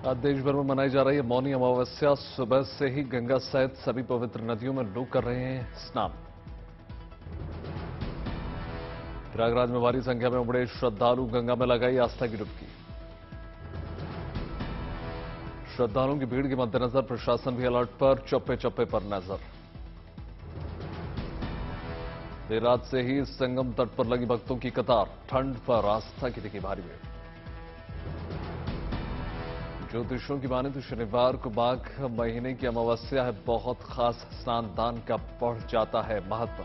आज देश भर में मनाई जा रही है मौनी अमावस्या। सुबह से ही गंगा सहित सभी पवित्र नदियों में लोग कर रहे हैं स्नान। प्रयागराज में भारी संख्या में उमड़े श्रद्धालु गंगा में लगाई आस्था की डुबकी। श्रद्धालुओं की भीड़ के मद्देनजर प्रशासन भी अलर्ट पर, चप्पे चप्पे पर नजर। देर रात से ही संगम तट पर लगी भक्तों की कतार, ठंड पर आस्था की दिखी भारी भीड़। ज्योतिषियों की माने तो शनिवार को माघ महीने की अमावस्या है, बहुत खास स्नान दान का बढ़ जाता है महत्व।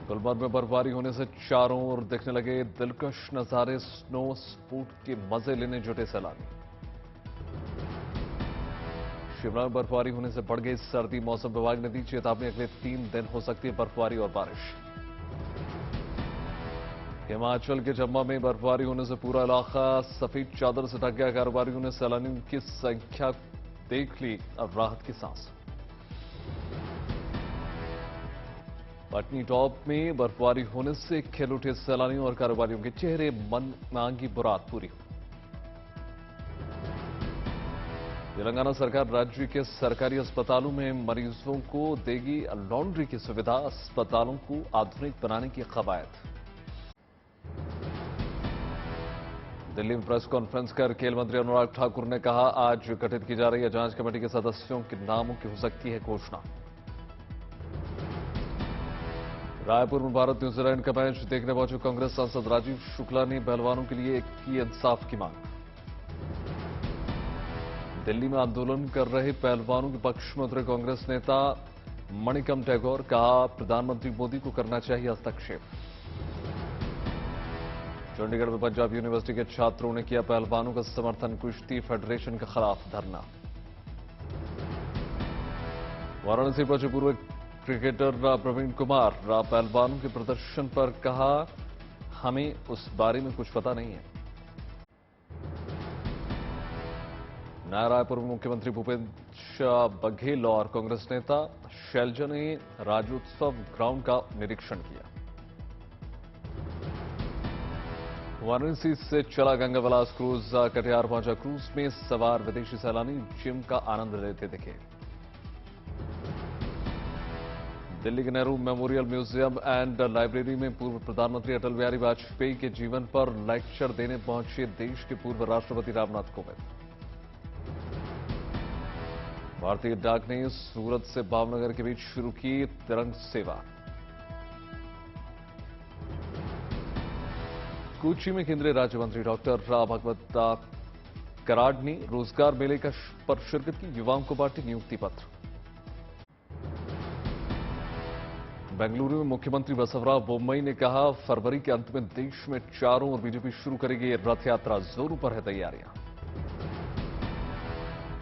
गुलमर्ग में बर्फबारी होने से चारों ओर देखने लगे दिलकश नजारे, स्नो स्पोर्ट के मजे लेने जुटे सैलानी। शिमला में बर्फबारी होने से बढ़ गई सर्दी, मौसम विभाग ने दी चेतावनी, अगले 3 दिन हो सकती है बर्फबारी और बारिश। हिमाचल के चंबा में बर्फबारी होने से पूरा इलाका सफेद चादर से ढक गया। कारोबारियों ने सैलानियों की संख्या देख ली, अब राहत की सांस। पटनी टॉप में बर्फबारी होने से खिल उठे सैलानियों और कारोबारियों के चेहरे, मन मांगी मुराद पूरी हुई। तेलंगाना सरकार राज्य के सरकारी अस्पतालों में मरीजों को देगी लॉन्ड्री की सुविधा, अस्पतालों को आधुनिक बनाने की कवायद। दिल्ली में प्रेस कॉन्फ्रेंस कर खेल मंत्री अनुराग ठाकुर ने कहा, आज गठित की जा रही है जांच कमेटी के सदस्यों के नामों की हो सकती है घोषणा। रायपुर में भारत न्यूजीलैंड का मैच देखने पहुंचे कांग्रेस सांसद राजीव शुक्ला ने पहलवानों के लिए की इंसाफ की मांग। दिल्ली में आंदोलन कर रहे पहलवानों के पक्ष में उतरे कांग्रेस नेता मणिकम टैगोर, कहा प्रधानमंत्री मोदी को करना चाहिए हस्तक्षेप। चंडीगढ़ में पंजाब यूनिवर्सिटी के छात्रों ने किया पहलवानों का समर्थन, कुश्ती फेडरेशन के खिलाफ धरना। वाराणसी पहुंचे पूर्व क्रिकेटर प्रवीण कुमार, पहलवानों के प्रदर्शन पर कहा, हमें उस बारे में कुछ पता नहीं है। नया रायपुर में मुख्यमंत्री भूपेश बघेल और कांग्रेस नेता शैलजा ने राज्योत्सव ग्राउंड का निरीक्षण किया। वाराणसी से चला गंगा विलास क्रूज कटिहार पहुंचा। क्रूज में सवार विदेशी सैलानी जिम का आनंद लेते दिखे। दिल्ली के Nehru memorial museum and library में पूर्व प्रधानमंत्री अटल बिहारी वाजपेयी के जीवन पर लेक्चर देने पहुंचे देश के पूर्व राष्ट्रपति रामनाथ कोविंद। भारतीय डाक ने सूरत से भावनगर के बीच शुरू की तिरंग सेवा। कोच्चि में केंद्रीय राज्य मंत्री डॉक्टर भगवत कराड ने रोजगार मेले पर शिरकत की, युवाओं को बांटे नियुक्ति पत्र। बेंगलुरु में मुख्यमंत्री बसवराज बोम्मई ने कहा, फरवरी के अंत में देश में चारों ओर बीजेपी शुरू करेगी रथ यात्रा, जोरों पर है तैयारियां।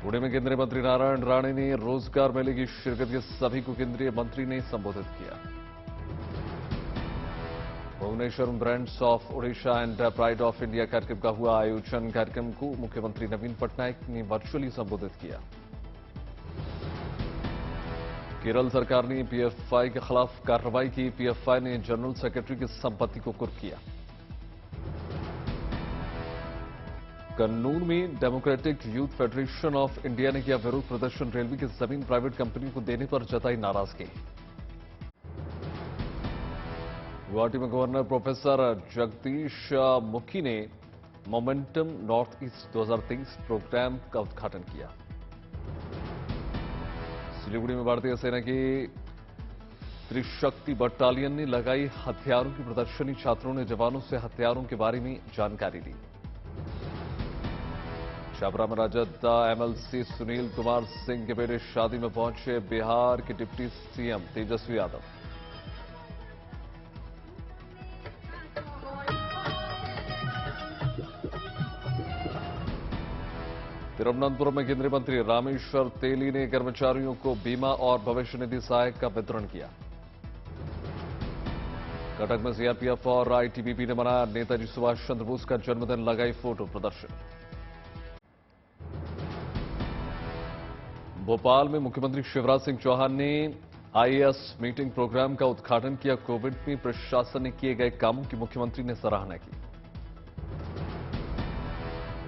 पुणे में केंद्रीय मंत्री नारायण राणे ने रोजगार मेले की शिरकत के सभी को केंद्रीय मंत्री ने संबोधित किया। भुवनेश्वर में brands of Odisha and pride of India कार्यक्रम का हुआ आयोजन। कार्यक्रम को मुख्यमंत्री नवीन पटनायक ने वर्चुअली संबोधित किया। केरल सरकार ने पीएफआई के खिलाफ कार्रवाई की। पीएफआई ने जनरल सेक्रेटरी की संपत्ति को कुर्क किया। कन्नूर में democratic youth federation of India ने किया विरोध प्रदर्शन। रेलवे की जमीन प्राइवेट कंपनी को देने पर जताई नाराजगी। गुवाहाटी में गवर्नर प्रोफेसर जगदीश मुखी ने मोमेंटम नॉर्थ ईस्ट 2023 प्रोग्राम का उद्घाटन किया। सिलीगुड़ी में भारतीय सेना की त्रिशक्ति बटालियन ने लगाई हथियारों की प्रदर्शनी। छात्रों ने जवानों से हथियारों के बारे में जानकारी दी। छापरा में राजद एमएलसी सुनील कुमार सिंह के बेटे शादी में पहुंचे बिहार के डिप्टी सीएम तेजस्वी यादव। तिरुवनंतपुरम में केंद्रीय मंत्री रामेश्वर तेली ने कर्मचारियों को बीमा और भविष्य निधि सहायक का वितरण किया। कटक में सीआरपीएफ और आईटीबीपी ने मनाया नेताजी सुभाष चंद्र बोस का जन्मदिन, लगाई फोटो प्रदर्शन। भोपाल में मुख्यमंत्री शिवराज सिंह चौहान ने आईएएस मीटिंग प्रोग्राम का उद्घाटन किया। कोविड में प्रशासन ने किए गए कामों की मुख्यमंत्री ने सराहना की।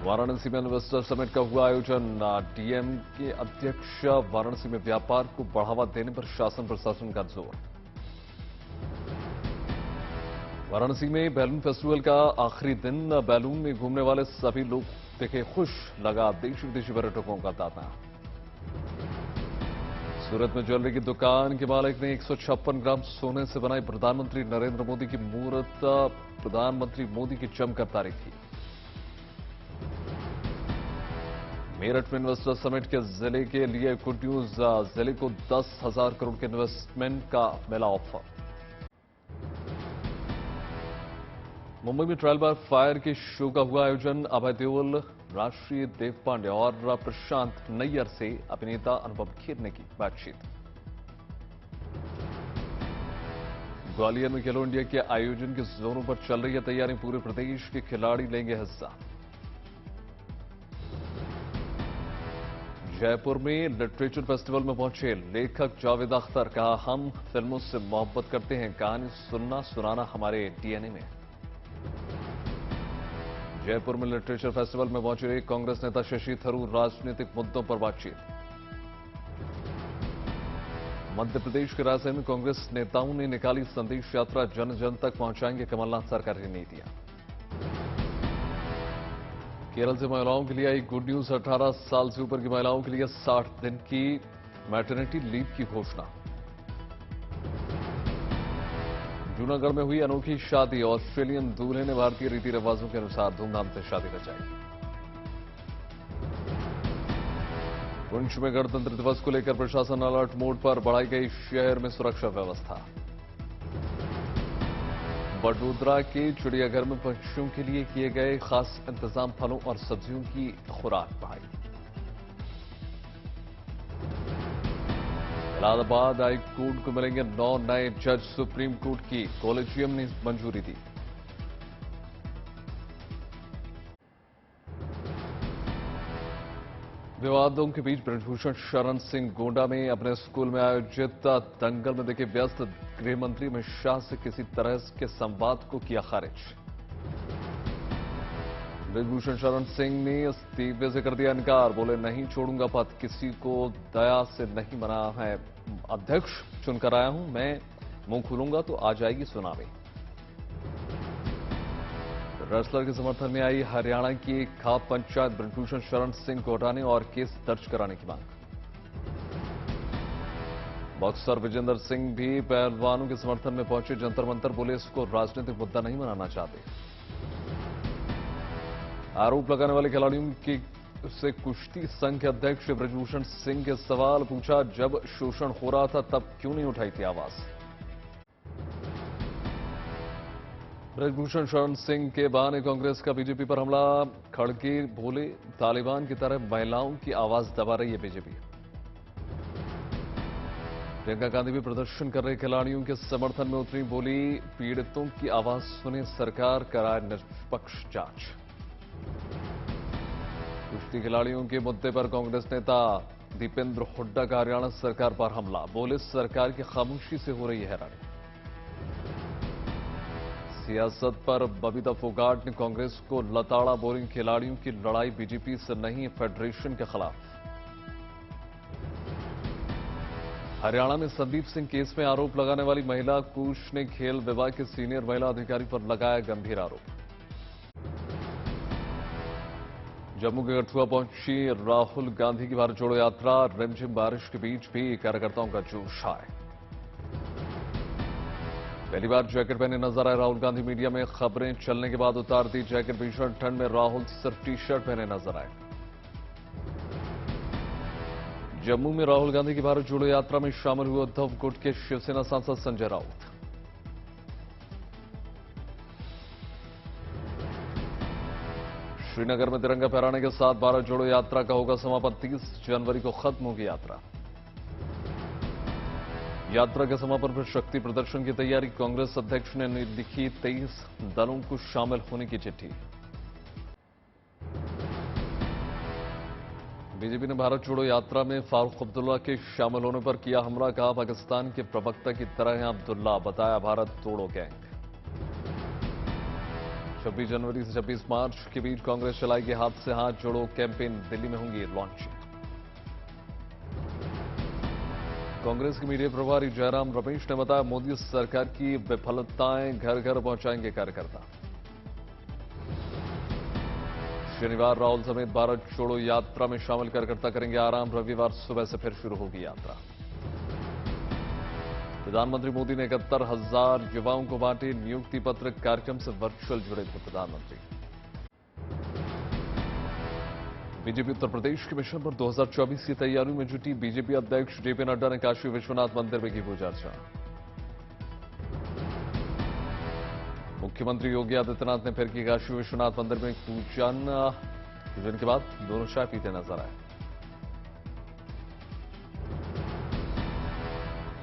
वाराणसी में इन्वेस्टर समिट का हुआ आयोजन। डीएम के अध्यक्ष वाराणसी में व्यापार को बढ़ावा देने पर शासन प्रशासन का जोर। वाराणसी में बैलून फेस्टिवल का आखिरी दिन। बैलून में घूमने वाले सभी लोग दिखे खुश, लगा देशी विदेशी पर्यटकों का तांता। सूरत में ज्वेलरी की दुकान के मालिक ने 156 ग्राम सोने से बनाई प्रधानमंत्री नरेंद्र मोदी की मूर्त। प्रधानमंत्री मोदी की जमकर तारीफ की। मेरठ में इन्वेस्टर समिट के जिले के लिए गुड न्यूज। जिले को 10,000 करोड़ के इन्वेस्टमेंट का मिला ऑफर। मुंबई में ट्रायल बार फायर के शो का हुआ आयोजन। अभय देओल, राष्ट्रीय देव पांडे और प्रशांत नैयर से अभिनेता अनुभव खेर ने की बातचीत। ग्वालियर में खेलो इंडिया के आयोजन के जोरों पर चल रही है तैयारी। पूरे प्रदेश के खिलाड़ी लेंगे हिस्सा। जयपुर में लिटरेचर फेस्टिवल में पहुंचे लेखक जावेद अख्तर। कहा, हम फिल्मों से मोहब्बत करते हैं, कहानी सुनना सुनाना हमारे डीएनए में। जयपुर में लिटरेचर फेस्टिवल में पहुंचे कांग्रेस नेता शशि थरूर। राजनीतिक मुद्दों पर बातचीत। मध्य प्रदेश के रायसेन में कांग्रेस नेताओं ने निकाली संदेश यात्रा। जन जन तक पहुंचाएंगे कमलनाथ सरकार की नीतियां। केरल से महिलाओं के लिए आई गुड न्यूज। 18 साल से ऊपर की महिलाओं के लिए 60 दिन की मैटरनिटी लीव की घोषणा। जूनागढ़ में हुई अनोखी शादी। ऑस्ट्रेलियन दूल्हे ने भारतीय रीति रिवाजों के अनुसार धूमधाम से शादी रचाई। पुंछ में गणतंत्र दिवस को लेकर प्रशासन अलर्ट मोड पर। बढ़ाई गई शहर में सुरक्षा व्यवस्था। बड़ोदरा के चिड़ियाघर में पक्षियों के लिए किए गए खास इंतजाम। फलों और सब्जियों की खुराक बढ़ाई। इलाहाबाद हाई कोर्ट को मिलेंगे 9 नए जज। सुप्रीम कोर्ट की कॉलेजियम ने मंजूरी दी। विवादों के बीच ब्रजभूषण शरण सिंह गोंडा में अपने स्कूल में आयोजित दंगल में दिखे व्यस्त। गृह मंत्री अमित शाह से किसी तरह के संवाद को किया खारिज। ब्रजभूषण शरण सिंह ने इस्तीफे से कर दिया इनकार। बोले, नहीं छोड़ूंगा पद, किसी को दया से नहीं बना है, अध्यक्ष चुनकर आया हूं, मैं मुंह खोलूंगा तो आ जाएगी सुनामी। रेसलर के समर्थन में आई हरियाणा की खाप पंचायत। ब्रजभूषण शरण सिंह को हटाने और केस दर्ज कराने की मांग। बॉक्सर विजेंद्र सिंह भी पहलवानों के समर्थन में पहुंचे जंतर मंतर। बोले, इसको राजनीतिक मुद्दा नहीं बनाना चाहते। आरोप लगाने वाले खिलाड़ियों की से कुश्ती संघ के अध्यक्ष ब्रजभूषण सिंह के सवाल पूछा, जब शोषण हो रहा था तब क्यों नहीं उठाई थी आवाज। ब्रजभूषण शरण सिंह के बहाने कांग्रेस का बीजेपी पर हमला। खड़गे बोले, तालिबान की तरह महिलाओं की आवाज दबा रही है बीजेपी। प्रियंका गांधी भी प्रदर्शन कर रहे खिलाड़ियों के समर्थन में उतरी। बोली, पीड़ितों की आवाज सुने, सरकार कराए निष्पक्ष जांच। कुश्ती खिलाड़ियों के मुद्दे पर कांग्रेस नेता दीपेंद्र हुड्डा का हरियाणा सरकार पर हमला। बोले, सरकार की खामोशी से हो रही है हैरानी। सियासत पर बबीता फोगाट ने कांग्रेस को लताड़ा। बोली, खिलाड़ियों की लड़ाई बीजेपी से नहीं, फेडरेशन के खिलाफ। हरियाणा में संदीप सिंह केस में आरोप लगाने वाली महिला कोच ने खेल विभाग के सीनियर महिला अधिकारी पर लगाया गंभीर आरोप। जम्मू के कठुआ पहुंची राहुल गांधी की भारत जोड़ो यात्रा। रिमझिम बारिश के बीच भी कार्यकर्ताओं का जोश है। पहली बार जैकेट पहने नजर आए राहुल गांधी। मीडिया में खबरें चलने के बाद उतार दी जैकेट। भीषण ठंड में राहुल सिर्फ टी शर्ट पहने नजर आए। जम्मू में राहुल गांधी की भारत जोड़ो यात्रा में शामिल हुए उद्धव गुट के शिवसेना सांसद संजय राउत। श्रीनगर में तिरंगा फहराने के साथ भारत जोड़ो यात्रा का होगा समापन। 30 जनवरी को खत्म होगी यात्रा। यात्रा के समापन पर शक्ति प्रदर्शन की तैयारी। कांग्रेस अध्यक्ष ने लिखी 23 दलों को शामिल होने की चिट्ठी। बीजेपी ने भारत जोड़ो यात्रा में फारूक अब्दुल्ला के शामिल होने पर किया हमला। कहा, पाकिस्तान के प्रवक्ता की तरह हैं अब्दुल्ला, बताया भारत जोड़ो गैंग। 26 जनवरी से 26 मार्च के बीच कांग्रेस चलाएगी हाथ से हाथ जोड़ो कैंपेन। दिल्ली में होंगी लॉन्चिंग। कांग्रेस के मीडिया प्रभारी जयराम रमेश ने बताया, मोदी सरकार की विफलताएं घर घर पहुंचाएंगे कार्यकर्ता। शनिवार राहुल समेत भारत छोड़ो यात्रा में शामिल कार्यकर्ता करेंगे आराम। रविवार सुबह से फिर शुरू होगी यात्रा। प्रधानमंत्री मोदी ने 71,000 युवाओं को बांटे नियुक्ति पत्र। कार्यक्रम से वर्चुअल जुड़े थे प्रधानमंत्री। बीजेपी उत्तर प्रदेश के मिशन पर 2024 की तैयारियों में जुटी। बीजेपी अध्यक्ष जेपी नड्डा ने काशी विश्वनाथ मंदिर में की पूजा अर्चना। मुख्यमंत्री योगी आदित्यनाथ ने फिर की काशी विश्वनाथ मंदिर में पूजन के बाद दोनों चाय पीते नजर आए।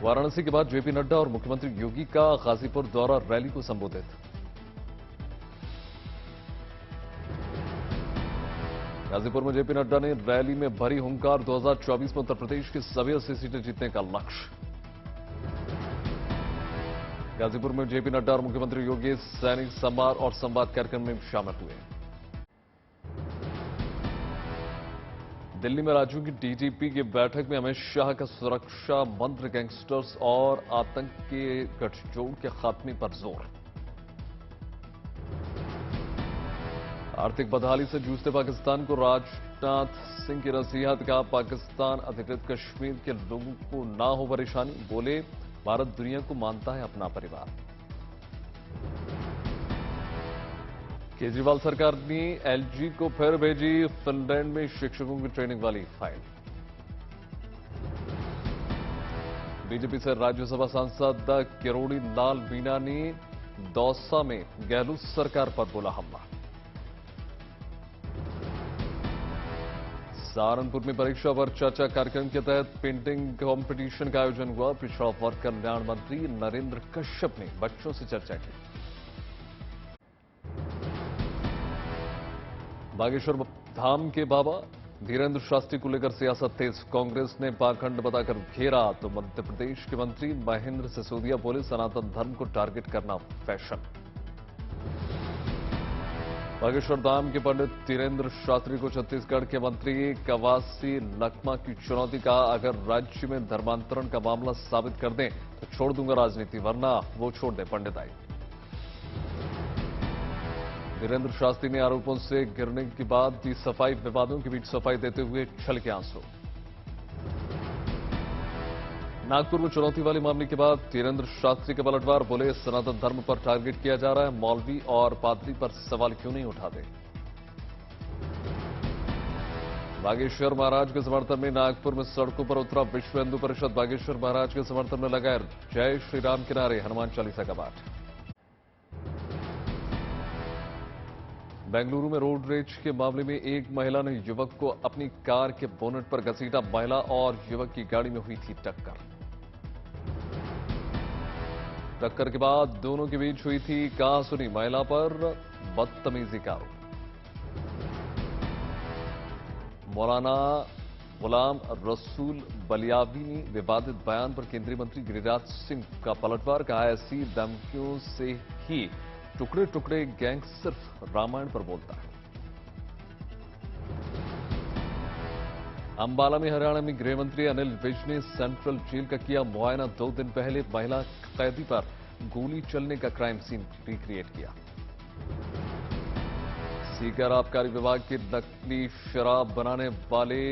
वाराणसी के बाद जेपी नड्डा और मुख्यमंत्री योगी का गाजीपुर दौरा, रैली को संबोधित। गाजीपुर में जेपी नड्डा ने रैली में भरी हुंकार। 2024 में उत्तर प्रदेश की सभी 80 सीटें जीतने का लक्ष्य। गाजीपुर में जेपी नड्डा और मुख्यमंत्री योगी सैनिक सम्मान और संवाद कार्यक्रम में शामिल हुए। दिल्ली में राज्यों की डीजीपी की बैठक में अमित शाह का सुरक्षा मंत्र, गैंगस्टर्स और आतंक के गठजोड़ के खात्मे पर जोर। आर्थिक बदहाली से जूझते पाकिस्तान को राजनाथ सिंह की नसीहत। का पाकिस्तान अधिकृत कश्मीर के लोगों को ना हो परेशानी। बोले, भारत दुनिया को मानता है अपना परिवार। केजरीवाल सरकार ने एलजी को फिर भेजी फिनलैंड में शिक्षकों की ट्रेनिंग वाली फाइल। बीजेपी से राज्यसभा सांसद किरोड़ी लाल मीणा ने दौसा में गहलोत सरकार पर बोला हमला। सहारनपुर में परीक्षा पर चर्चा कार्यक्रम के तहत पेंटिंग कंपटीशन का आयोजन हुआ। पिछड़ा वर्ग कल्याण मंत्री नरेंद्र कश्यप ने बच्चों से चर्चा की। बागेश्वर धाम के बाबा धीरेन्द्र शास्त्री को लेकर सियासत तेज। कांग्रेस ने पाखंड बताकर घेरा तो मध्य प्रदेश के मंत्री महेंद्र सिसोदिया बोले, सनातन धर्म को टारगेट करना फैशन। बागेश्वर धाम के पंडित धीरेन्द्र शास्त्री को छत्तीसगढ़ के मंत्री कवासी लखमा की चुनौती। का अगर राज्य में धर्मांतरण का मामला साबित कर दें तो छोड़ दूंगा राजनीति, वरना वो छोड़ दें पंडिताई। धीरेन्द्र शास्त्री ने आरोपों से गिरने के बाद दी सफाई। विवादों के बीच सफाई देते हुए छलके आंसू। नागपुर में चुनौती वाले मामले के बाद धीरेन्द्र शास्त्री का पलटवार। बोले, सनातन धर्म पर टारगेट किया जा रहा है, मौलवी और पादरी पर सवाल क्यों नहीं उठाते। बागेश्वर महाराज के समर्थन में नागपुर में सड़कों पर उतरा विश्व हिंदू परिषद। बागेश्वर महाराज के समर्थन में लगाए जय श्री राम के नारे, हनुमान चालीसा का पाठ। बेंगलुरु में रोड रेज के मामले में एक महिला ने युवक को अपनी कार के बोनेट पर घसीटा। महिला और युवक की गाड़ी में हुई थी टक्कर। टक्कर के बाद दोनों के बीच हुई थी कहासुनी। महिला पर बदतमीजी का आरोप। मौलाना गुलाम रसूल बलियावी ने विवादित बयान पर केंद्रीय मंत्री गिरिराज सिंह का पलटवार। कहा, ऐसी धमकियों से ही टुकड़े टुकड़े गैंग सिर्फ रामायण पर बोलता है। अंबाला में हरियाणा में गृह मंत्री अनिल विज ने सेंट्रल जेल का किया मुआयना। 2 दिन पहले महिला कैदी पर गोली चलने का क्राइम सीन रिक्रिएट किया। सीकर आबकारी विभाग के नकली शराब बनाने वाले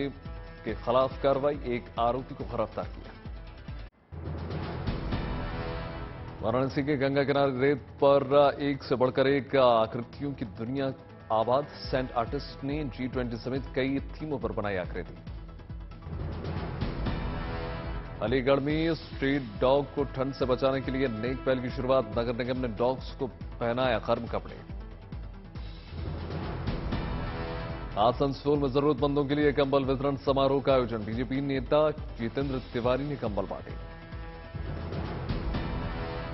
के खिलाफ कार्रवाई। एक आरोपी को गिरफ्तार किया। वाराणसी के गंगा किनारे रेत पर एक से बढ़कर एक आकृतियों की दुनिया आबाद। सैंड आर्टिस्ट ने G20 समेत कई थीमों पर बनाई आकृति। अलीगढ़ में स्ट्रीट डॉग को ठंड से बचाने के लिए नेक पहल की शुरुआत। नगर निगम ने डॉग्स को पहनाया गर्म कपड़े। आसनसोल में जरूरतमंदों के लिए कंबल वितरण समारोह का आयोजन। बीजेपी नेता जितेंद्र तिवारी ने कंबल बांटे।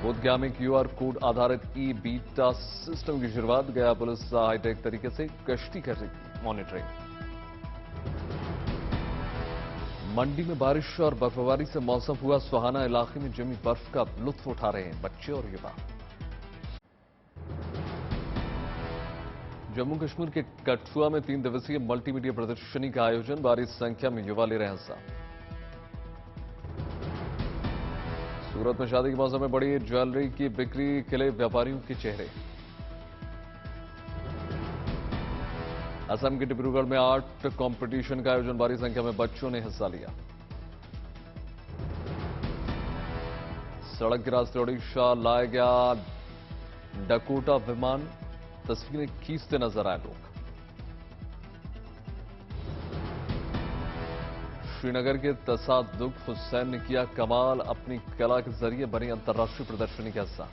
बोधगया में क्यूआर कोड आधारित ई बीटा सिस्टम की शुरुआत। गया पुलिस हाईटेक तरीके से कश्ती कर रही मॉनिटरिंग। मंडी में बारिश और बर्फबारी से मौसम हुआ सुहाना। इलाके में जमी बर्फ का लुत्फ उठा रहे हैं बच्चे और युवा। जम्मू कश्मीर के कठुआ में 3 दिवसीय मल्टीमीडिया प्रदर्शनी का आयोजन, भारी संख्या में युवा ले रहे हैं हिस्सा। सूरत में शादी के मौसम में बड़ी ज्वेलरी की बिक्री, खिले व्यापारियों के चेहरे। असम के डिब्रूगढ़ में आर्ट कंपटीशन का आयोजन, भारी संख्या में बच्चों ने हिस्सा लिया। सड़क के रास्ते ओडिशा लाया गया डकोटा विमान, तस्वीरें खींचते नजर आए लोग। श्रीनगर के तसादुक हुसैन ने किया कमाल, अपनी कला के जरिए बनी अंतर्राष्ट्रीय प्रदर्शनी का हिस्सा।